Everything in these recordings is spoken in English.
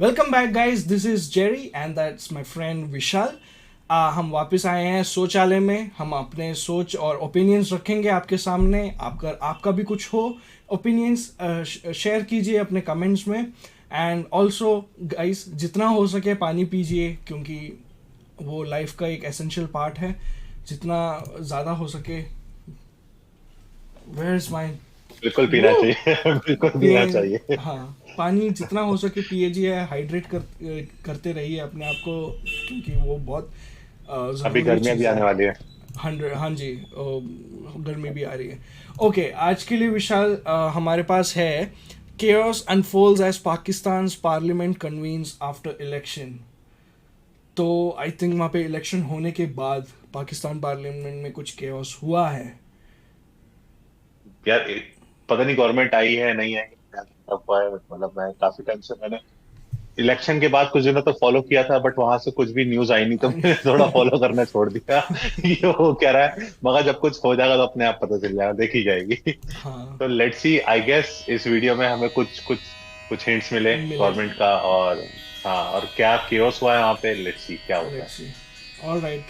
Welcome back guys, this is Jerry and that's my friend Vishal. हम वापस आए हैं शौचालय में। हम अपने सोच और ओपिनियंस रखेंगे आपके सामने। आपका भी कुछ हो ओपिनियंस शेयर कीजिए अपने कमेंट्स में। एंड ऑल्सो गाइस, जितना हो सके पानी पीजिए, क्योंकि वो लाइफ का एक एसेंशियल पार्ट है। जितना ज़्यादा हो सके। वेयर इज माई बिल्कुल पीना चाहिए। बिल्कुल पीना पिए। चाहिए। हाँ, पानी जितना हो सके पिए, हाइड्रेट करते रहिए अपने आप को, क्योंकि वो बहुत अभी ज़रूरी गर्मियां भी चीज़ है। आने वाली है। 100, हाँ जी, गर्मी भी आ रही है। ओके, आज के लिए विशाल हमारे पास है chaos unfolds as Pakistan's parliament convenes after election। तो आई थिंक वहाँ पे इलेक्शन होने के बाद पाकिस्तान पार्लियामेंट में कुछ chaos हुआ है। यार पता नहीं गवर्नमेंट आई है नहीं आई है, क्या तब हुआ है। मतलब मैं काफी टाइम से मैंने इलेक्शन के बाद कुछ दिनों तो फॉलो किया था, बट वहां से कुछ भी न्यूज आई नहीं, तो मैंने थोड़ा फॉलो करना छोड़ दिया। ये वो कह रहा है, मगर जब कुछ हो जाएगा तो अपने आप पता चल जाएगा, देखी जाएगी। हाँ, तो लेट्स सी, आई गेस इस वीडियो में हमें कुछ कुछ कुछ हिंट्स मिले मिलेगी। गवर्नमेंट का। और हाँ, और क्या केओस हुआ है वहां पे, लेट्स सी क्या होता है। Let's see. All right,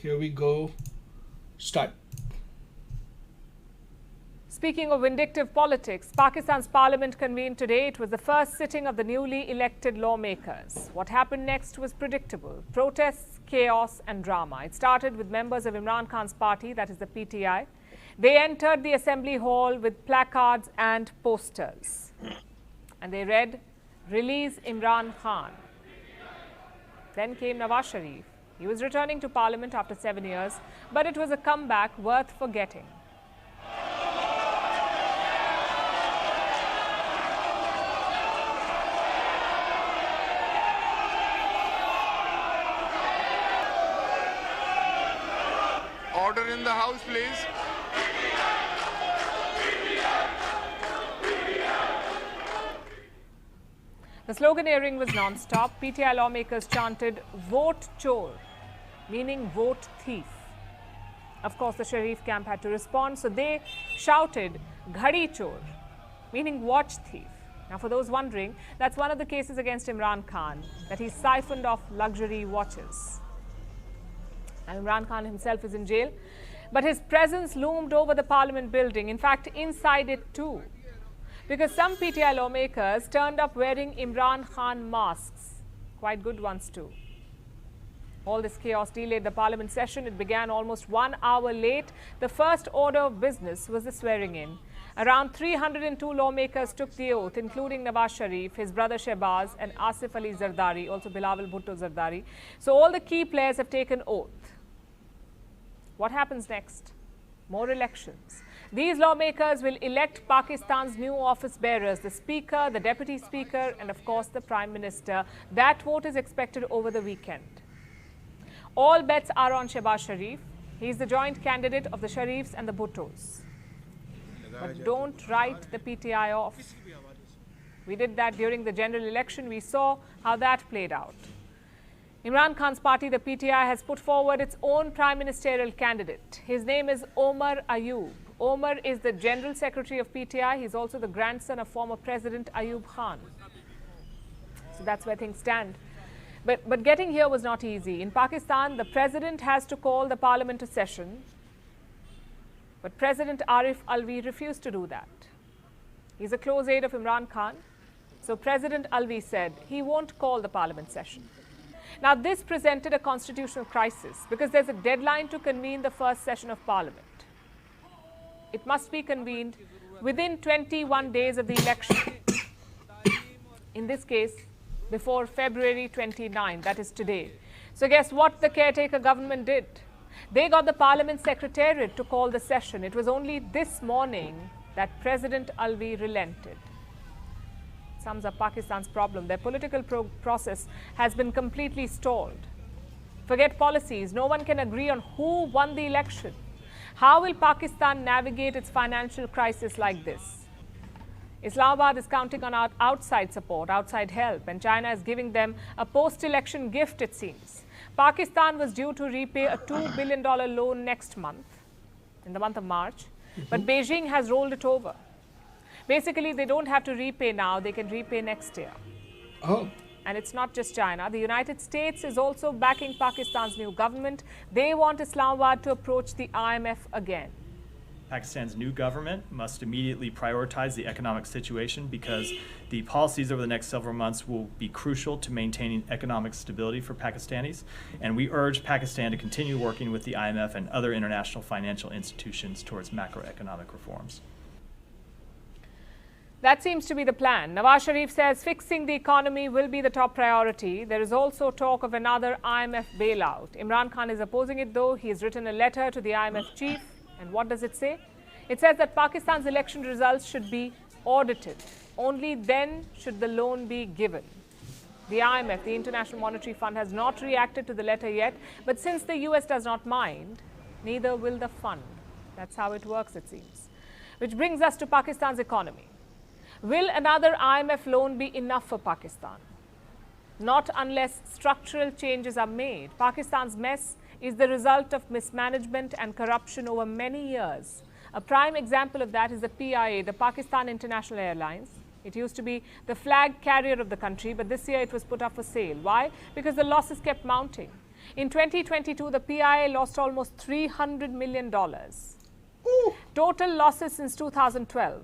here we go, start. Speaking of vindictive politics, Pakistan's parliament convened today. It was the first sitting of the newly elected lawmakers. What happened next was predictable. Protests, chaos and drama. It started with members of Imran Khan's party, that is the PTI. They entered the assembly hall with placards and posters. And they read, "Release Imran Khan." Then came Nawaz Sharif. He was returning to parliament after 7 years, but it was a comeback worth forgetting. Order in the house, please. The sloganeering was non-stop. PTI lawmakers chanted, "Vote Chor," meaning vote thief. Of course, the Sharif camp had to respond, so they shouted, "Ghadi Chor," meaning watch thief. Now, for those wondering, that's one of the cases against Imran Khan, that he siphoned off luxury watches. Now, Imran Khan himself is in jail, but his presence loomed over the parliament building, in fact, inside it too. Because some PTI lawmakers turned up wearing Imran Khan masks, quite good ones too. All this chaos delayed the parliament session. It began almost 1 hour late. The first order of business was the swearing in. Around 302 lawmakers took the oath, including Nawaz Sharif, his brother Shehbaz, and Asif Ali Zardari, also Bilawal Bhutto Zardari. So all the key players have taken oath. What happens next? More elections. These lawmakers will elect Pakistan's new office bearers, the Speaker, the Deputy Speaker, and of course the Prime Minister. That vote is expected over the weekend. All bets are on Shehbaz Sharif. He's the joint candidate of the Sharifs and the Bhuttos. But don't write the PTI off. We did that during the general election. We saw how that played out. Imran Khan's party, the PTI, has put forward its own prime ministerial candidate. His name is Omar Ayub. Omar is the General Secretary of PTI. He's also the grandson of former President Ayub Khan. So that's where things stand. But getting here was not easy. In Pakistan, the president has to call the parliament to session. But President Arif Alvi refused to do that. He's a close aide of Imran Khan. So President Alvi said he won't call the parliament session. Now, this presented a constitutional crisis because there's a deadline to convene the first session of parliament. It must be convened within 21 days of the election. In this case, before February 29, that is today. So guess what the caretaker government did? They got the parliament secretariat to call the session. It was only this morning that President Alvi relented. Sums up Pakistan's problem. Their political process has been completely stalled. Forget policies. No one can agree on who won the election. How will Pakistan navigate its financial crisis like this? Islamabad is counting on outside support, outside help, and China is giving them a post-election gift, it seems. Pakistan was due to repay a $2 billion loan next month, in the month of March, but Beijing has rolled it over. Basically, they don't have to repay now, they can repay next year. Oh, And it's not just China. The United States is also backing Pakistan's new government. They want Islamabad to approach the IMF again. Pakistan's new government must immediately prioritize the economic situation because the policies over the next several months will be crucial to maintaining economic stability for Pakistanis. And we urge Pakistan to continue working with the IMF and other international financial institutions towards macroeconomic reforms. That seems to be the plan. Nawaz Sharif says fixing the economy will be the top priority. There is also talk of another IMF bailout. Imran Khan is opposing it, though. He has written a letter to the IMF chief. And what does it say? It says that Pakistan's election results should be audited. Only then should the loan be given. The IMF, the International Monetary Fund, has not reacted to the letter yet. But since the US does not mind, neither will the fund. That's how it works, it seems. Which brings us to Pakistan's economy. Will another IMF loan be enough for Pakistan? Not unless structural changes are made. Pakistan's mess is the result of mismanagement and corruption over many years. A prime example of that is the PIA, the Pakistan International Airlines. It used to be the flag carrier of the country, but this year it was put up for sale. Why? Because the losses kept mounting. In 2022, the PIA lost almost $300 million. Total losses since 2012.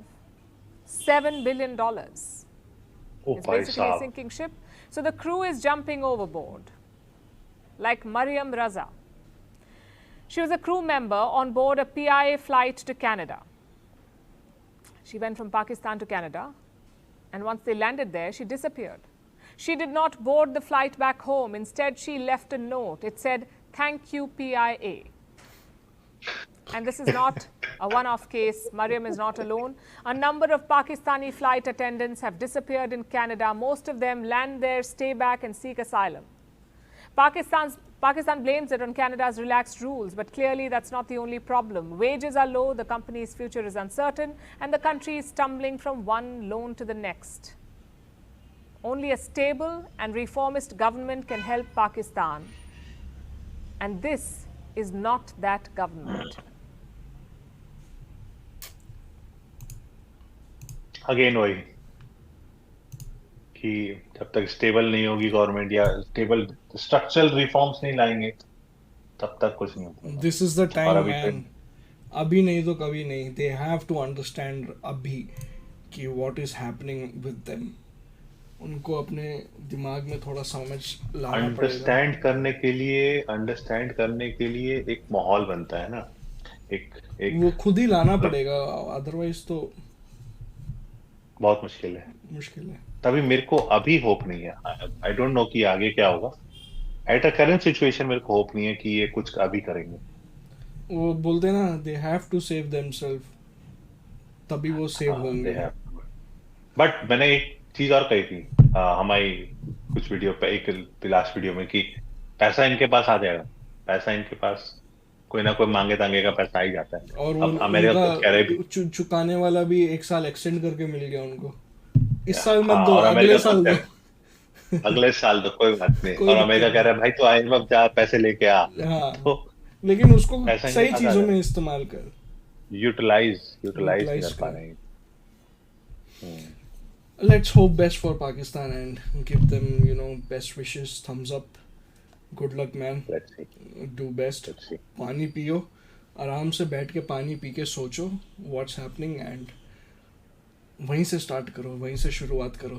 $7 billion. It's basically a sinking ship. So the crew is jumping overboard, like Mariam Raza. She was a crew member on board a PIA flight to Canada. She went from Pakistan to Canada, and once they landed there, she disappeared. She did not board the flight back home. Instead, she left a note. It said, "Thank you, PIA." And this is not a one-off case. Mariam is not alone. A number of Pakistani flight attendants have disappeared in Canada. Most of them land there, stay back, and seek asylum. Pakistan blames it on Canada's relaxed rules, but clearly that's not the only problem. Wages are low, the company's future is uncertain, and the country is stumbling from one loan to the next. Only a stable and reformist government can help Pakistan. And this is not that government. Again वही कि जब तक stable नहीं होगी government या stable structural reforms नहीं लाएंगे तब तक कुछ नहीं होगा. this is the time, man. अभी नहीं तो कभी नहीं. They have to understand अभी कि what is happening with them. उनको अपने दिमाग में थोड़ा समझ लाना पड़ेगा. अंडरस्टैंड करने के लिए एक माहौल बनता है ना. एक वो खुद ही लाना पड़ेगा, अदरवाइज तो बहुत मुश्किल है. तभी मेरे को अभी होप नहीं है. आई डोंट नो कि आगे क्या होगा. एट अ करंट सिचुएशन मेरे को होप नहीं है कि ये कुछ अभी करेंगे. वो बोलते हैं ना, they have to save themselves, तभी वो सेव होंगे. बट मैंने एक चीज और कही थी हमारी कुछ वीडियो पे, एक लास्ट वीडियो में, कि पैसा इनके पास आ जाएगा. पैसा इनके पास कोई ना कोई मांगे तांगे का पैसा आ ही जाता है. और वो उनका चुकाने वाला भी एक साल एक्सटेंड करके मिल गया उनको. इस साल मत दो, अगले साल दो. अगले साल तो कोई बात नहीं. और अमेरिका कह रहा है भाई तो IMF जा पैसे लेके आ. तो लेकिन उसको सही चीजों में इस्तेमाल कर, यूटिलाइज कर पा रहे हैं. Let's hope best for Pakistan and give them, best wishes, thumbs up. Good luck, man. Let's see. Do best. Let's see. पानी पियो, आराम से बैठ के पानी पी के सोचो what's happening and वहीं से स्टार्ट करो, वहीं से शुरुआत करो.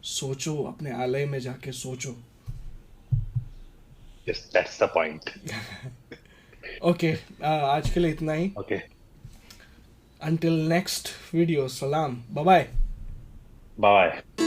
सोचो अपने आलय में जाके सोचो. Yes, that's the point. Okay, आज के लिए इतना ही. Okay. Until next video, salam. Bye-bye. Bye.